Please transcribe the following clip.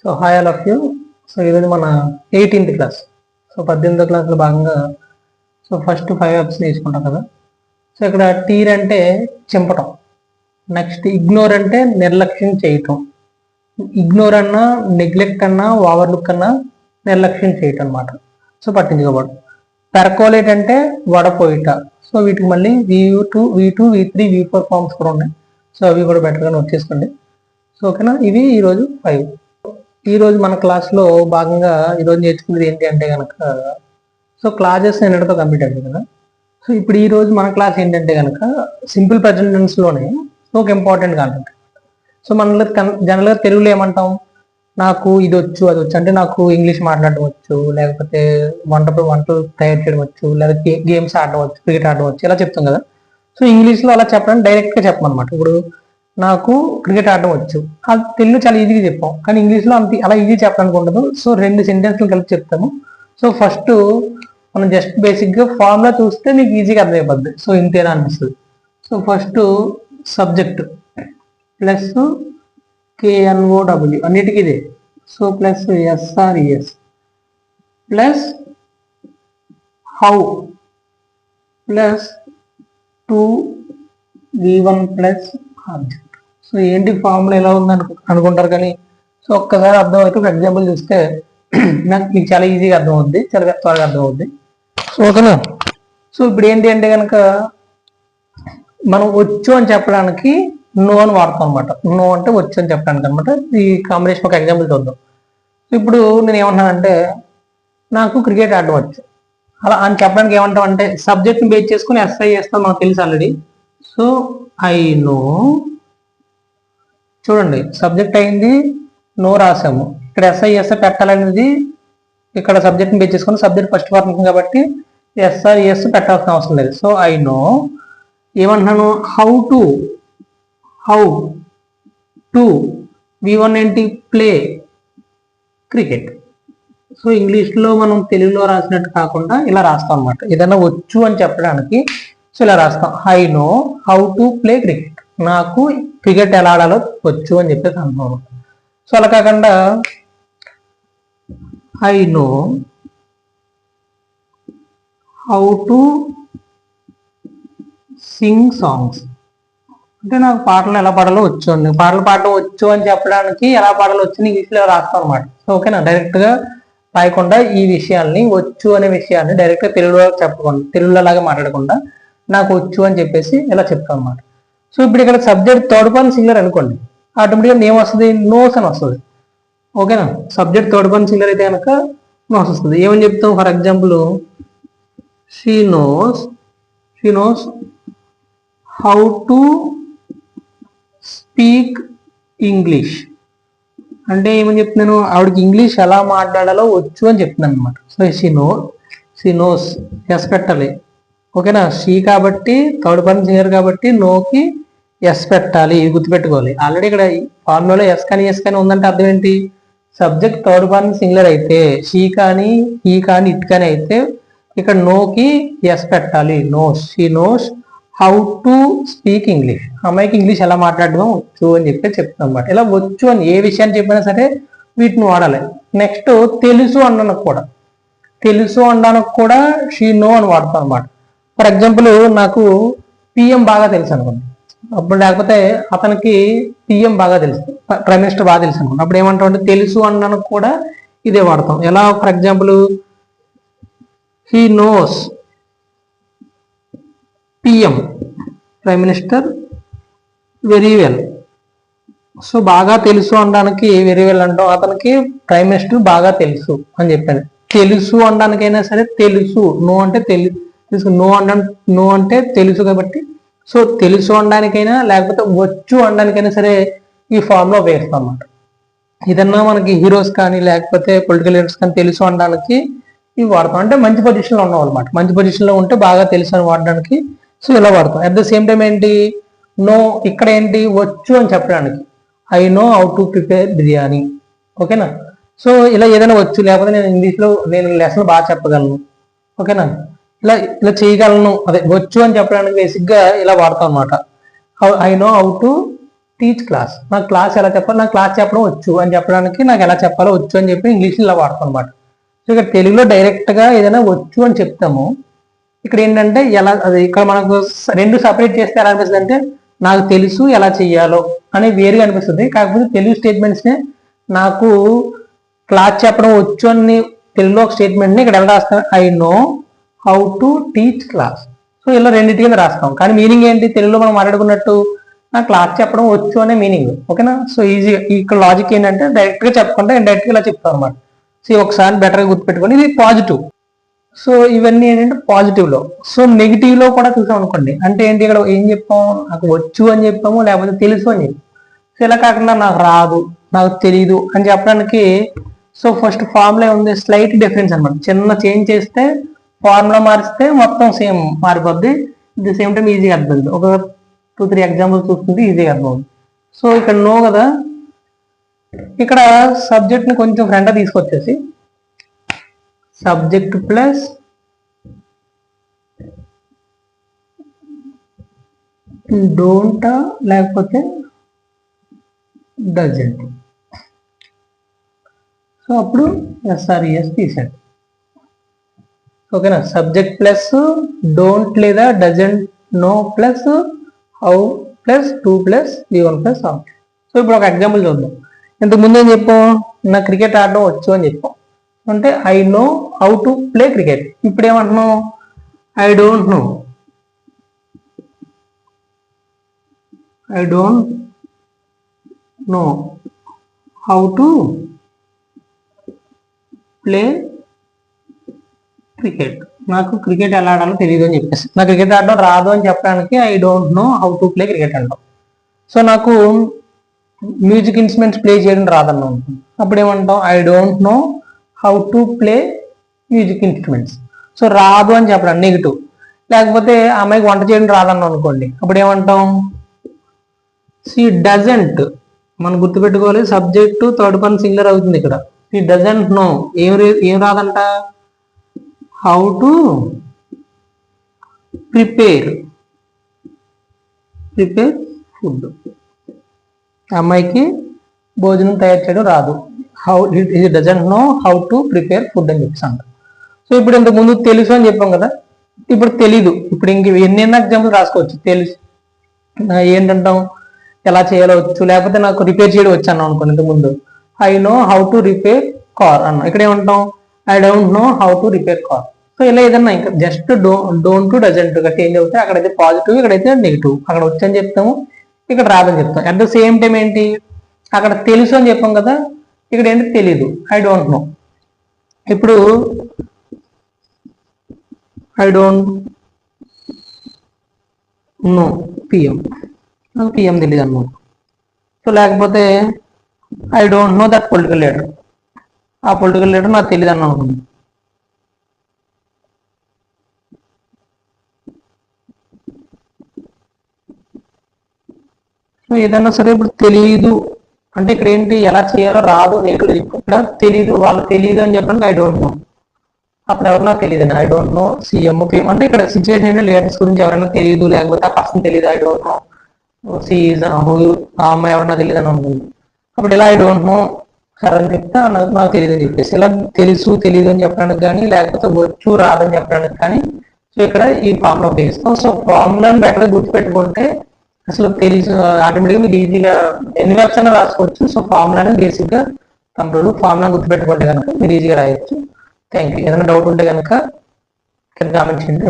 So hi all of you. So ఈరోజు మన 18th class. So 18వ క్లాస్లో భాగంగా సో ఫస్ట్ 5 వర్బ్స్ నేర్చుకుంటాం కదా. సో ఇక్కడ టీర్ అంటే చింపటం, నెక్స్ట్ ఇగ్నోర్ అంటే నిర్లక్ష్యం చేయటం, ఇగ్నోర్ అన్నా నెగ్లెక్ట్ అన్నా ఓవర్లుక్ అన్నా నిర్లక్ష్యం చేయటం అనమాట. సో పట్టించుకోబడు. పెరకోలేట్ అంటే వడపోయిట. సో వీటికి మళ్ళీ V2, V2, V3, V4 forms కూడా ఉన్నాయి. సో అవి కూడా బెటర్గా నోట్ చేసుకోండి. సో ఓకేనా, ఇవి ఈరోజు 5. ఈరోజు మన క్లాస్లో భాగంగా ఈరోజు నేర్చుకునేది ఏంటి అంటే కనుక సో క్లాసెస్ నిన్నటితో కంప్లీట్ అయింది కదా. సో ఇప్పుడు ఈరోజు మన క్లాస్ ఏంటంటే కనుక సింపుల్ ప్రజెంట్ టెన్స్లోనే ఒక ఇంపార్టెంట్ కాన్సెప్ట్. సో మనలో జనరల్గా తెలుగులో ఏమంటాం, నాకు ఇది వచ్చు అది వచ్చు అంటే నాకు ఇంగ్లీష్ మాట్లాడడం వచ్చు, లేకపోతే వంటలు తయారు చేయడం వచ్చు, లేకపోతే గేమ్స్ ఆడడం వచ్చు, క్రికెట్ ఆడడం వచ్చు, ఇలా చెప్తాం కదా. సో ఇంగ్లీష్లో అలా చెప్పడానికి డైరెక్ట్గా చెప్పమన్నమాట. ఇప్పుడు నాకు క్రికెట్ ఆడడం వచ్చు, అది తెలుగు చాలా ఈజీగా చెప్పాం, కానీ ఇంగ్లీష్లో అంత అలా ఈజీ చెప్పడానికి ఉండదు. సో 2 సెంటెన్స్లు కలిపి చెప్తాము. సో ఫస్ట్ మనం జస్ట్ బేసిక్గా ఫార్ములా చూస్తే మీకు ఈజీగా అర్థమైపోద్ది. సో ఇంతేనా అనిపిస్తుంది. So first subject plus KNOW అన్నిటికీ ఇదే. So plus SRES plus how plus 2V1 plus object. So ఏంటి ఫార్ములా ఎలా ఉంది అనుకుంటారు, కానీ సో ఒక్కసారి అర్థం అయితే ఒక ఎగ్జాంపుల్ చూస్తే మీకు చాలా ఈజీగా అర్థం అవుద్ది, చాలా త్వరగా అర్థం అవుద్ది. సో ఓకేనా. సో ఇప్పుడు ఏంటి అంటే కనుక మనం వచ్చు అని చెప్పడానికి నో అని వాడతాం అనమాట. నో అంటే వచ్చు అని చెప్పడానికి అనమాట. ఈ కాంబినేషన్ ఒక ఎగ్జాంపుల్ చూద్దాం. సో ఇప్పుడు నేను ఏమంటున్నానంటే నాకు క్రికెట్ ఆడడం వచ్చు, అలా అని చెప్పడానికి ఏమంటాం అంటే సబ్జెక్ట్ని బేస్ చేసుకుని SI చేస్తాం, మనకు తెలుసు ఆల్రెడీ. సో ఐ నో, చూడండి సబ్జెక్ట్ అయింది, నో రాసాము. ఇక్కడ SI పెట్టాలనేది ఇక్కడ సబ్జెక్ట్ని బేస్ చేసుకుని సబ్జెక్ట్ ఫస్ట్ ఫార్మ్ కాబట్టి SRES పెట్టాల్సిన అవసరం లేదు. సో ఐ నో ఏమంటున్నాను, హౌ టు V1 ఏంటి, ప్లే క్రికెట్. సో ఇంగ్లీష్లో మనం తెలుగులో రాసినట్టు కాకుండా ఇలా రాస్తాం అనమాట. ఏదైనా వచ్చు అని చెప్పడానికి సో ఇలా రాస్తాం, I know how to play cricket. నాకు క్రికెట్ ఎలా ఆడాలో వచ్చు అని చెప్పేసి అనుభవం. సో అలా కాకుండా I know how to sing songs అంటే నాకు పాటలు ఎలా పాడాలో వచ్చు అండి. పాటలు పాడడం వచ్చు అని చెప్పడానికి ఎలా పాడాలో వచ్చు ఇంగ్లీష్లో రాస్తాం అనమాట. సో ఓకేనా, డైరెక్ట్గా రాయకుండా ఈ విషయాల్ని వచ్చు అనే విషయాన్ని డైరెక్ట్గా తెలుగులో చెప్పకుండా, తెలుగులో లాగా మాట్లాడకుండా నాకు వచ్చు అని చెప్పేసి ఇలా చెప్తాం అనమాట. సో ఇప్పుడు ఇక్కడ సబ్జెక్ట్ థర్డ్ పర్సన్ సింగులర్ అనుకోండి, ఆటోమేటిక్గా నేమ్ వస్తుంది, నోస్ అని వస్తుంది. ఓకేనా, సబ్జెక్ట్ థర్డ్ పర్సన్ సింగులర్ అయితే కనుక నోస్ వస్తుంది. ఏమని చెప్తాం, for example she knows how to speak English అంటే ఏమని చెప్తున్నాను, ఆవిడకి ఇంగ్లీష్ ఎలా మాట్లాడాలో వచ్చు అని చెప్తున్నాను అనమాట. సో షీ నోస్ ఎస్ పెట్టాలి. ఓకేనా, షీ కాబట్టి థర్డ్ పర్సన్ సింగులర్ కాబట్టి నోకి ఎస్ పెట్టాలి, ఇది గుర్తుపెట్టుకోవాలి. ఆల్రెడీ ఇక్కడ ఫార్ములాలో ఎస్ కానీ ఎస్ కానీ ఉందంటే అర్థం ఏంటి, సబ్జెక్ట్ థర్డ్ పర్సన్ సింగులర్ అయితే షీ కానీ హీ కానీ ఇట్ కానీ అయితే ఇక్కడ నోకి ఎస్ పెట్టాలి. She knows how to speak English. అమ్మాయికి ఇంగ్లీష్ ఎలా మాట్లాడడం వచ్చు అని చెప్పి చెప్తాం అనమాట. ఇలా వచ్చు అని ఏ విషయాన్ని చెప్పినా సరే వీటిని వాడాలి. నెక్స్ట్ తెలుసు అనడానికి కూడా షీ నో అని వాడతాం అనమాట. ఫర్ ఎగ్జాంపుల్ నాకు PM బాగా తెలుసు అనుకోండి, అప్పుడు లేకపోతే అతనికి PM బాగా తెలుసు, ప్రైమ్ మినిస్టర్ బాగా తెలుసు అనుకోండి, అప్పుడు ఏమంటాం అంటే తెలుసు అనడానికి కూడా ఇదే వాడతాం. ఎలా, for example he knows PM prime minister very well. So బాగా తెలుసు అనడానికి వెరీ వెల్ అంటాం, అతనికి ప్రైమ్ మినిస్టర్ బాగా తెలుసు అని చెప్పాను. తెలుసు అనడానికైనా సరే తెలుసు, నో అంటే తెలుసు, నో అంటే తెలుసు కాబట్టి సో తెలుసు అనడానికైనా లేకపోతే వచ్చు అనడానికైనా సరే ఈ ఫామ్లో ఉపయోగిస్తాం అన్నమాట. ఇదన్నా మనకి హీరోస్ కానీ లేకపోతే పొలిటికల్ లీడర్స్ కానీ తెలుసు అనడానికి ఇవి వాడతాం. అంటే మంచి పొజిషన్లో ఉన్నాం అనమాట, మంచి పొజిషన్లో ఉంటే బాగా తెలుసు అని వాడడానికి సో ఇలా వాడతాం. అట్ ద సేమ్ టైం ఏంటి, నో ఇక్కడ ఏంటి, వచ్చు అని చెప్పడానికి I know how to prepare biryani. ఓకేనా, సో ఇలా ఏదైనా వచ్చు, లేకపోతే నేను ఇంగ్లీష్లో లెసన్ బాగా చెప్పగలను, ఓకేనా, ఇలా చేయగలను, అదే వచ్చు అని చెప్పడానికి బేసిక్గా ఇలా వాడతాం అనమాట. I know how to teach class. నాకు క్లాస్ ఎలా చెప్పాలి, నాకు క్లాస్ చెప్పడం వచ్చు అని చెప్పడానికి నాకు ఎలా చెప్పాలో వచ్చు అని చెప్పి ఇంగ్లీష్లో ఇలా వాడతాం అనమాట. సో ఇక్కడ తెలుగులో డైరెక్ట్గా ఏదైనా వచ్చు అని చెప్తాము. ఇక్కడ ఏంటంటే ఎలా అది ఇక్కడ మనకు రెండు సపరేట్ చేస్తే ఎలా అనిపిస్తుంది అంటే నాకు తెలుసు ఎలా చెయ్యాలో అని వేరుగా అనిపిస్తుంది. కాకపోతే తెలుగు స్టేట్మెంట్స్నే నాకు క్లాస్ చెప్పడం వచ్చు అని తెలుగులో ఒక స్టేట్మెంట్ని ఇక్కడ ఎలా రాస్తాను, I know how to teach class. So ఇలా రెండింటి కింద రాస్తాం. కానీ మీనింగ్ ఏంటి, తెలుగులో మనం మాట్లాడుకున్నట్టు నాకు క్లాస్ చెప్పడం వచ్చు అనే మీనింగ్. ఓకేనా. సో ఈజీగా ఇక్కడ లాజిక్ ఏంటంటే డైరెక్ట్గా చెప్పకుండా ఇండైరెక్ట్గా ఇలా చెప్తాం అనమాట. సో ఒకసారి బెటర్గా గుర్తుపెట్టుకోండి, ఇది పాజిటివ్. సో ఇవన్నీ ఏంటంటే పాజిటివ్లో. సో నెగిటివ్లో కూడా చూసాం అనుకోండి, అంటే ఏంటి ఇక్కడ ఏం చెప్పాము, నాకు వచ్చు అని చెప్పాము లేకపోతే తెలుసు అని చెప్పాము. సో ఇలా కాకుండా నాకు రాదు, నాకు తెలీదు అని చెప్పడానికి సో ఫస్ట్ ఫార్ములా ఉంది, స్లైట్ డిఫరెన్స్ అనమాట. చిన్న చేంజ్ చేస్తే ఫార్ములా మారిస్తే మొత్తం సేమ్ మారిపోద్ది. అట్ ది సేమ్ టైం ఈజీగా అర్థమవుతుంది. ఒక 2-3 ఎగ్జాంపుల్స్ చూసుకుంటే ఈజీగా అర్థమవుతుంది. సో ఇక్కడ నో కదా, ఇక్కడ సబ్జెక్ట్ని కొంచెం ఫ్రంట్గా తీసుకొచ్చేసి సబ్జెక్ట్ ప్లస్ డోంట్ లేకపోతే డజంట్. సో అప్పుడు ఎస్ఆర్ఈఎస్ తీసాడు. ఓకేనా. సబ్జెక్ట్ ప్లస్ డోంట్ లేదా doesn't know plus how plus to plus V1 plus how. So ఇప్పుడు ఒక ఎగ్జాంపుల్ చూద్దాం. ఇంతకు ముందు ఏం చెప్పాం, నా క్రికెట్ ఆడడం వచ్చు అని చెప్పాం. అంటే I know how to play cricket. ఇప్పుడు ఏమంటున్నాం, I don't know how to play cricket. నాకు క్రికెట్ ఎలా ఆడాలో తెలియదు అని చెప్పేసి, నాకు క్రికెట్ ఆడడం రాదు అని చెప్పడానికి I don't know how to play cricket అంటాం. సో నాకు మ్యూజిక్ ఇన్స్ట్రుమెంట్స్ ప్లే చేయడం రాదన్నాం, అప్పుడు ఏమంటాం, I don't know how to play music instruments. So రాదు అని చెప్పడం నెగిటివ్. లేకపోతే ఆ అమ్మాయికి వంట చేయడం రాదన్నాం అనుకోండి, అప్పుడు ఏమంటాం, షీ డజంట్. మనం గుర్తుపెట్టుకోవాలి, సబ్జెక్టు థర్డ్ పర్సన్ సింగులర్ అవుతుంది ఇక్కడ. షీ డజంట్ నో ఏం రాదంట, హౌ టు ప్రిపేర్ ఫుడ్. అమ్మాయికి భోజనం తయారు చేయడం రాదు, he doesn't know how to prepare food అని చెప్పేసి అంట. సో ఇప్పుడు ఇంతకు ముందు తెలుసు అని చెప్పాం కదా, ఇప్పుడు తెలీదు. ఇప్పుడు ఇంక ఎన్నెన్న ఎగ్జాంపుల్ రాసుకోవచ్చు. తెలుసు ఏంటంటాం, ఎలా చేయాలో వచ్చు, లేకపోతే నాకు రిపేర్ చేయడం వచ్చు అన్నాం అనుకోండి. ఇంతకు ముందు I know how to repair car అన్నాం. ఇక్కడ ఏమంటాం, I don't know how to repair car. So ఇలా ఏదన్నా ఇంకా జస్ట్ డోంట్ టు డజంట్ గా చేంజ్ అవుతాయి. అక్కడైతే పాజిటివ్, ఇక్కడైతే నెగిటివ్. అక్కడ వచ్చని చెప్తాము, ఇక్కడ రాదని చెప్తాం. అట్ ద సేమ్ టైం ఏంటి, అక్కడ తెలుసు అని చెప్పాం కదా, ఇక్కడ ఏంటి తెలీదు, ఐ డోంట్ నో. ఇప్పుడు ఐ డోంట్ నో పిఎం, నాకు పిఎం తెలియదు అన్నమాట. సో లేకపోతే I don't know that political leader, ఆ పొలిటికల్ లీడర్ నాకు తెలియదు అన్న అనుకుంది. సో ఏదన్నా సరే ఇప్పుడు తెలియదు అంటే ఇక్కడ ఏంటి, ఎలా చేయాలో రాదు నెగిటివ్. ఇక్కడ తెలియదు, వాళ్ళు తెలియదు అని చెప్పడానికి ఐ డోంట్ నో. అప్పుడు ఎవరు నాకు తెలియదు అని I don't no CM PM. అంటే ఇక్కడ సిచ్యువేషన్ ఏంటంటే లీడర్స్ గురించి ఎవరైనా తెలియదు, లేకపోతే ఆ పర్సన్ తెలియదు, ఐ డోంట్ నో సీఈజ్ ఆ అమ్మాయి ఎవరన్నా తెలియదు అని అనుకుంది. అప్పుడు ఇలా ఐ డోంట్ నో సార్ అని చెప్తే నాకు తెలియదు అని చెప్పేసి, ఇలా తెలుసు తెలియదు అని చెప్పడానికి కానీ, లేకపోతే వచ్చు రాదని చెప్పడానికి కానీ సో ఇక్కడ ఈ ఫార్ములా ఉపయోగిస్తాం. సో ఫార్ములాని బెటర్గా గుర్తుపెట్టుకుంటే అసలు తెలుసు ఆటోమేటిక్గా మీరు ఈజీగా ఎన్ని వెబ్స్ అయినా రాసుకోవచ్చు. సో ఫార్ములాని బేసిక్గా కంప్యూటర్ ఫార్ములా గుర్తుపెట్టుకుంటే కనుక మీరు ఈజీగా రాయొచ్చు. Thank you. ఏదైనా డౌట్ ఉంటే కనుక కింద కామెంట్ చేయండి.